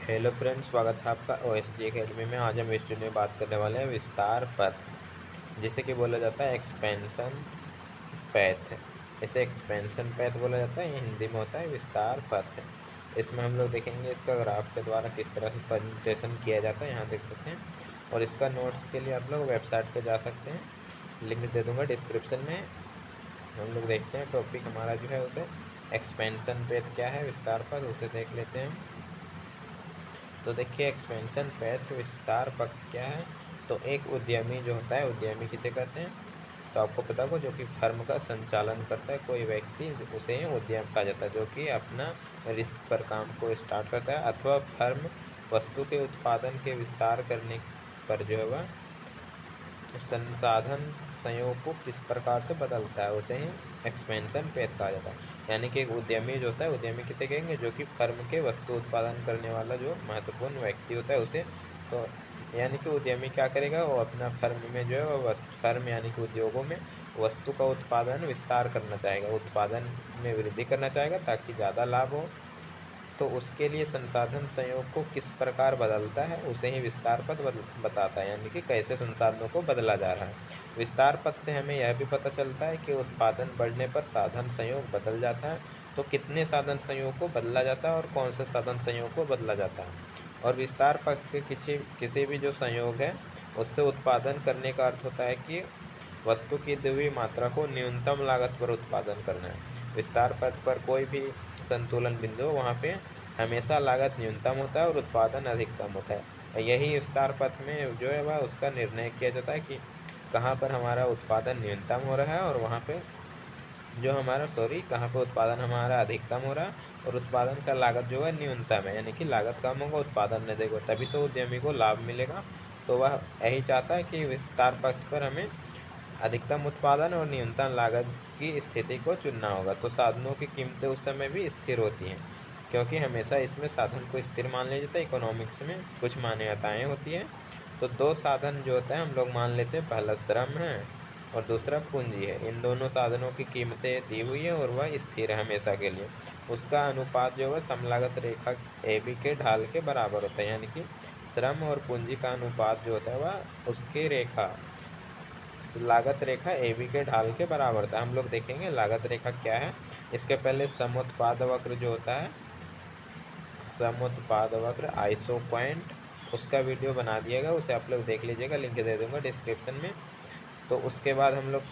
Hello friends, स्वागत है आपका ओएसजी एकेडमी में। आज हम इस वीडियो में बात करने वाले हैं विस्तार पथ, जिसे कि बोला जाता है एक्सपेंशन पैथ। इसे एक्सपेंशन पैथ बोला जाता है, ये हिंदी में होता है विस्तार पथ। इसमें हम लोग देखेंगे इसका ग्राफ के द्वारा किस तरह से प्रेजेंटेशन किया जाता है, यहाँ देख सकते हैं। और इसका नोट्स के लिए आप लोग वेबसाइट पर जा सकते हैं, लिंक दे दूँगा डिस्क्रिप्शन में। हम लोग देखते हैं टॉपिक हमारा जो है उसे एक्सपेंशन पैथ क्या है, विस्तार पथ, उसे देख लेते हैं। तो देखिए एक्सपेंशन पैथ विस्तार पथ क्या है। तो एक उद्यमी जो होता है, उद्यमी किसे कहते हैं, तो आपको पता होगा, जो कि फर्म का संचालन करता है कोई व्यक्ति, उसे ही उद्यम कहा जाता है। जो कि अपना रिस्क पर काम को स्टार्ट करता है, अथवा फर्म वस्तु के उत्पादन के विस्तार करने पर जो है वह संसाधन संयोग को किस प्रकार से बदलता है, उसे ही एक्सपेंशन पैथ कहा जाता है। यानी कि एक उद्यमी जो होता है, उद्यमी किसे कहेंगे, जो कि फर्म के वस्तु उत्पादन करने वाला जो महत्वपूर्ण व्यक्ति होता है उसे। तो यानी कि उद्यमी क्या करेगा, वो अपना फर्म में जो है वो फर्म यानी कि उद्योगों में वस्तु का उत्पादन विस्तार करना चाहेगा, उत्पादन में वृद्धि करना चाहेगा ताकि ज़्यादा लाभ हो। तो उसके लिए संसाधन संयोग को किस प्रकार बदलता है, उसे ही विस्तार पथ बताता है। यानी कि कैसे संसाधनों को बदला जा रहा है। विस्तार पथ से हमें यह भी पता चलता है कि उत्पादन बढ़ने पर साधन संयोग बदल जाता है। तो कितने साधन संयोग को बदला जाता है और कौन से साधन संयोग को बदला जाता है। और विस्तार पथ के किसी भी जो संयोग है, उससे उत्पादन करने का अर्थ होता है कि वस्तु की दी हुई मात्रा को न्यूनतम लागत पर उत्पादन करना है। विस्तार पथ पर कोई भी संतुलन बिंदु, वहाँ पे हमेशा लागत न्यूनतम होता है और उत्पादन अधिकतम होता है। यही विस्तार पथ में जो है वह उसका निर्णय किया जाता है कि कहाँ पर हमारा उत्पादन न्यूनतम हो रहा है और वहाँ पे जो हमारा कहाँ पे उत्पादन हमारा अधिकतम हो रहा है और उत्पादन का लागत जो है न्यूनतम है। यानी कि लागत कम होगा, उत्पादन अधिक होगा, तभी तो उद्यमी को लाभ मिलेगा। तो वह यही चाहता है कि विस्तार पथ पर हमें अधिकतम उत्पादन और न्यूनतम लागत की स्थिति को चुनना होगा। तो साधनों की कीमतें उस समय भी स्थिर होती हैं, क्योंकि हमेशा इसमें साधन को स्थिर मान लिया जाता है। इकोनॉमिक्स में कुछ मान्यताएं होती हैं। तो दो साधन जो होता है हम लोग मान लेते हैं, पहला श्रम है और दूसरा पूंजी है। इन दोनों साधनों की कीमतें दी हुई है और वह स्थिर है हमेशा के लिए। उसका अनुपात जो है समलागत रेखा AB के ढाल के बराबर होता है। यानी कि श्रम और पूंजी का अनुपात जो होता है वह उसके लागत रेखा AB के ढाल के बराबर होता है। हम लोग देखेंगे लागत रेखा क्या है। इसके पहले समुत्पाद वक्र जो होता है, समुत्पाद वक्र आइसो पॉइंट, उसका वीडियो बना दिएगा, उसे आप लोग देख लीजिएगा, लिंक दे दूंगा डिस्क्रिप्शन में। तो उसके बाद हम लोग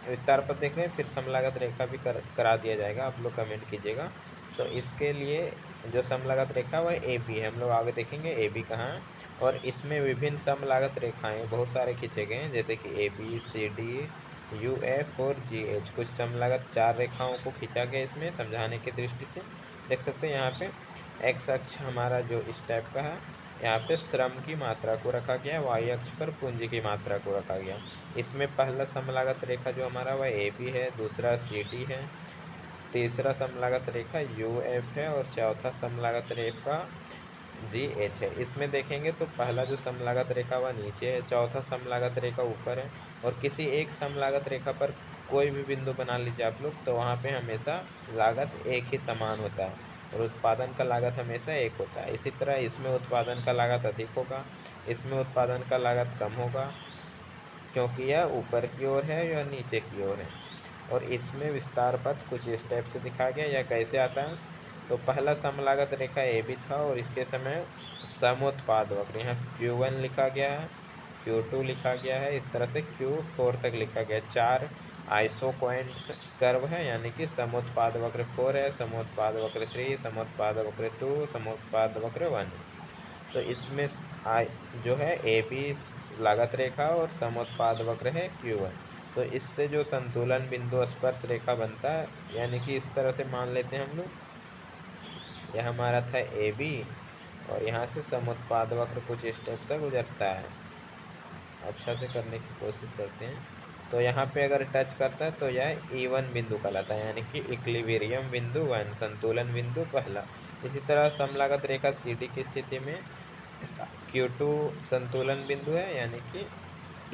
विस्तार पर देख रहे हैं, फिर समलागत रेखा भी करा दिया जाएगा, आप लोग कमेंट कीजिएगा। तो इसके लिए जो समलागत रेखा वह AB है, हम लोग आगे देखेंगे AB कहाँ है। और इसमें विभिन्न समलागत रेखाएं बहुत सारे खींचे गए हैं, जैसे कि ABCDUF और GH। कुछ समलागत 4 रेखाओं को खींचा गया इसमें समझाने की दृष्टि से। देख सकते हैं यहाँ पे एक्स अक्ष हमारा जो इस टाइप का है, यहाँ पे श्रम की मात्रा को रखा गया है, वाई अक्ष पर पूंजी की मात्रा को रखा गया। इसमें पहला समलागत रेखा जो हमारा वह AB है, दूसरा CD है, तीसरा समलागत रेखा UF है और चौथा समलागत रेखा GH है। इसमें देखेंगे तो पहला जो समलागत रेखा वह नीचे है, चौथा समलागत रेखा ऊपर है। और किसी एक समलागत रेखा पर कोई भी बिंदु बना लीजिए आप लोग, तो वहाँ पे हमेशा लागत एक ही समान होता है और उत्पादन का लागत हमेशा एक होता है। इसी तरह इसमें उत्पादन का लागत अधिक होगा, इसमें उत्पादन का लागत कम होगा, क्योंकि यह ऊपर की ओर है या नीचे की ओर है। और इसमें विस्तार पथ कुछ इस टाइप से दिखाया गया। यह कैसे आता है, तो पहला समलागत रेखा AB था और इसके समय समोत्पाद वक्र यहाँ Q1 लिखा गया है, Q2 लिखा गया है, इस तरह से Q4 तक लिखा गया है। 4 आइसोक्वाइंट्स कर्व है, यानी कि समोत्पाद वक्र 4 है, समोत्पाद वक्र 3, समोत्पाद वक्र 2, समोत्पाद वक्र 1। तो इसमें जो है AB लागत रेखा और समोत्पाद वक्र है Q1। तो इससे जो संतुलन बिंदु स्पर्श रेखा बनता है, यानी कि इस तरह से मान लेते हैं हम लोग, यह हमारा था AB और यहाँ से समुत्पाद वक्र कुछ स्टेप से गुजरता है। अच्छा से करने की कोशिश करते हैं। तो यहाँ पे अगर टच करता है तो यह E1 बिंदु कहलाता है, यानी कि इक्विलिब्रियम बिंदु 1, संतुलन बिंदु पहला। इसी तरह समलागत रेखा CD की स्थिति में Q2 संतुलन बिंदु है, यानी कि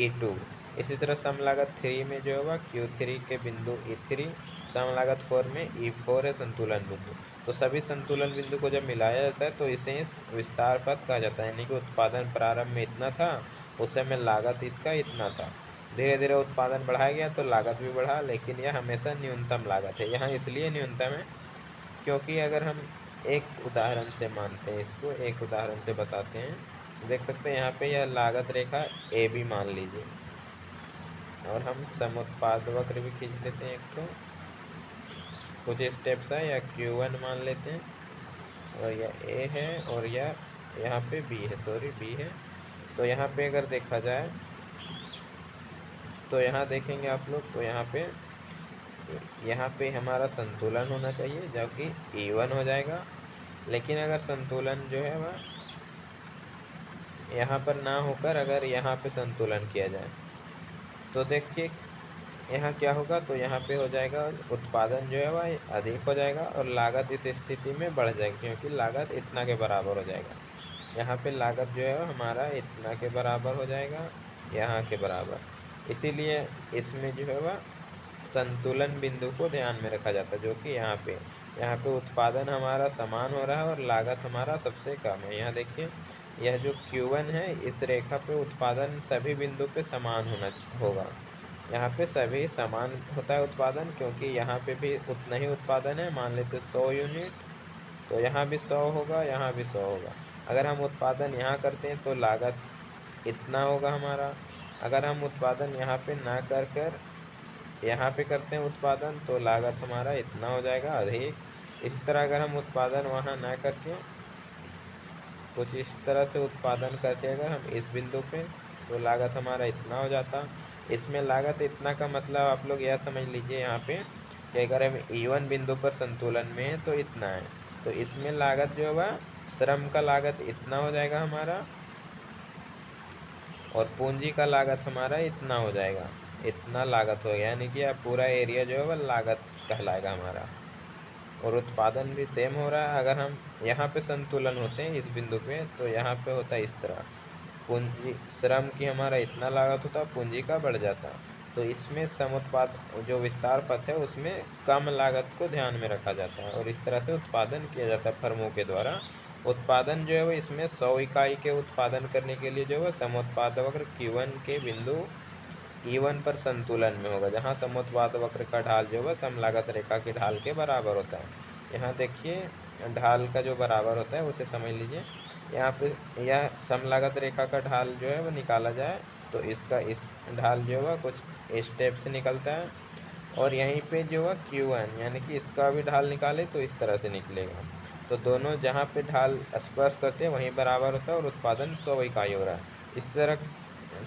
E2। इसी तरह समलागत 3 में जो होगा Q3 के बिंदु E3, सम लागत 4 में E4 है संतुलन बिंदु। तो सभी संतुलन बिंदु को जब मिलाया जाता है तो इसे विस्तार पथ कहा जाता है, यानी कि उत्पादन प्रारंभ में इतना था, उस समय लागत इसका इतना था। धीरे धीरे उत्पादन बढ़ाया गया तो लागत भी बढ़ा, लेकिन यह हमेशा न्यूनतम लागत है। यहाँ इसलिए न्यूनतम है क्योंकि अगर हम एक उदाहरण से मानते हैं, इसको एक उदाहरण से बताते हैं। देख सकते हैं यहाँ पे यह लागत रेखा ए बी मान लीजिए, और हम समुत्पाद वक्र भी खींच देते हैं एक, तो कुछ स्टेप्स है, या Q1 मान लेते हैं, और यह ए है, और यह यहाँ पे बी है, सॉरी बी है। तो यहाँ पे अगर देखा जाए तो यहाँ देखेंगे आप लोग, तो यहाँ पे हमारा संतुलन होना चाहिए जो कि E1 हो जाएगा। लेकिन अगर संतुलन जो है वह यहाँ पर ना होकर अगर यहाँ पे संतुलन किया जाए तो देखिए यहाँ क्या होगा, तो यहाँ पे हो जाएगा उत्पादन जो है वह अधिक हो जाएगा और लागत इस स्थिति में बढ़ जाएगी, क्योंकि लागत इतना के बराबर हो जाएगा। यहाँ पे लागत जो है हमारा इतना के बराबर हो जाएगा, यहाँ के बराबर। इसीलिए इसमें जो है वह संतुलन बिंदु को ध्यान में रखा जाता है, जो कि यहाँ पे उत्पादन हमारा समान हो रहा है और लागत हमारा सबसे कम है। यहाँ देखिए यह जो Q1 है, इस रेखा पे उत्पादन सभी बिंदु पे समान होगा। यहाँ पे सभी समान होता है उत्पादन, क्योंकि यहाँ पे भी उतना ही उत्पादन है। मान लेते 100 यूनिट, तो यहाँ भी 100 होगा, यहाँ भी 100 होगा। अगर हम उत्पादन यहाँ करते हैं तो लागत इतना होगा हमारा। अगर हम उत्पादन यहाँ पे ना कर यहाँ पे करते हैं उत्पादन, तो लागत हमारा इतना हो जाएगा अधिक। इस तरह अगर हम उत्पादन वहाँ ना करके कुछ इस तरह से उत्पादन करते हैं अगर हम इस बिंदु पे, तो लागत हमारा इतना हो जाता। इसमें लागत इतना का मतलब आप लोग यह समझ लीजिए यहाँ पे कि अगर हम E1 बिंदु पर संतुलन में है तो इतना है, तो इसमें लागत जो है श्रम का लागत इतना हो जाएगा हमारा, और पूंजी का लागत हमारा इतना हो जाएगा। इतना लागत हो गया, यानी कि अब पूरा एरिया जो है वह लागत कहलाएगा हमारा। और उत्पादन भी सेम हो रहा है। अगर हम यहाँ पे संतुलन होते हैं इस बिंदु पे, तो यहाँ पे होता है इस तरह, पूंजी श्रम की हमारा इतना लागत होता, पूंजी का बढ़ जाता। तो इसमें समुत्पाद जो विस्तार पथ है उसमें कम लागत को ध्यान में रखा जाता है, और इस तरह से उत्पादन किया जाता है फर्मों के द्वारा। उत्पादन जो है वो इसमें 100 इकाई के उत्पादन करने के लिए जो है समुत्पाद वक्र Q1 के बिंदु E1 पर संतुलन में होगा, जहाँ समुत्पाद वक्र का ढाल जो है समलागत रेखा के ढाल के बराबर होता है। यहाँ देखिए ढाल का जो बराबर होता है उसे समझ लीजिए। यहाँ पे यह समलागत रेखा का ढाल जो है वो निकाला जाए तो इसका इस ढाल जो है कुछ स्टेप से निकलता है, और यहीं पे जो है Q1 यानी कि इसका भी ढाल निकाले तो इस तरह से निकलेगा। तो दोनों जहाँ पे ढाल स्पर्श करते हैं वहीं बराबर होता है और उत्पादन 100 इकाई हो रहा है। इस तरह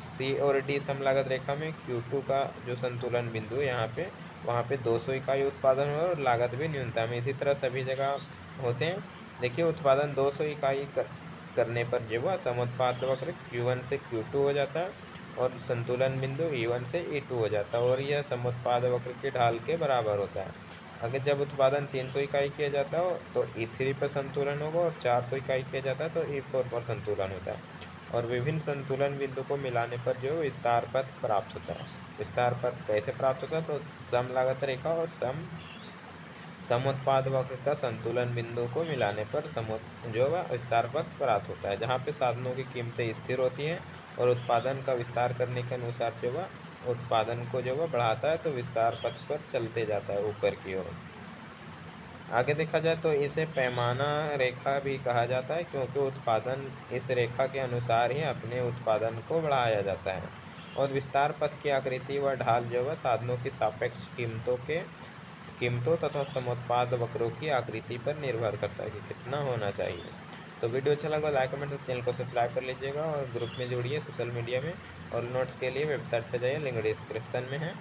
C और D समलागत रेखा में Q2 का जो संतुलन बिंदु है यहाँ पे, वहाँ पे 200 इकाई उत्पादन हो और लागत भी न्यूनतम है। इसी तरह सभी जगह होते हैं। देखिए उत्पादन 200 इकाई करने पर जो है समुत्पाद वक्र Q1 से Q2 हो जाता है और संतुलन बिंदु E1 से E2 हो जाता है, और यह समुत्पाद वक्र के ढाल के बराबर होता है। अगर जब उत्पादन 300 इकाई किया जाता हो तो E3 पर संतुलन होगा, और 400 इकाई किया जाता है तो E4 पर संतुलन होता है। और विभिन्न संतुलन बिंदु को मिलाने पर जो विस्तार पथ प्राप्त होता है। विस्तार पथ कैसे प्राप्त होता है, तो सम लागत रेखा और समुत्पाद वक्र का संतुलन बिंदु को मिलाने पर जो विस्तार पथ प्राप्त होता है, जहाँ पे साधनों की कीमतें स्थिर होती हैं और उत्पादन का विस्तार करने के अनुसार जो उत्पादन को जो बढ़ाता है, तो विस्तार पथ पर चलते जाता है ऊपर की ओर। आगे देखा जाए तो इसे पैमाना रेखा भी कहा जाता है, क्योंकि उत्पादन इस रेखा के अनुसार ही अपने उत्पादन को बढ़ाया जाता है। और विस्तार पथ की आकृति व ढाल जो है साधनों की सापेक्ष कीमतों तथा समुत्पाद वक्रों की आकृति पर निर्भर करता है कि कितना होना चाहिए। तो वीडियो अच्छा लगा लाइक कमेंट और चैनल को सब्सक्राइब कर लीजिएगा, और ग्रुप में जुड़िए सोशल मीडिया में, और नोट्स के लिए वेबसाइट पर जाइए, लिंक डिस्क्रिप्शन में है।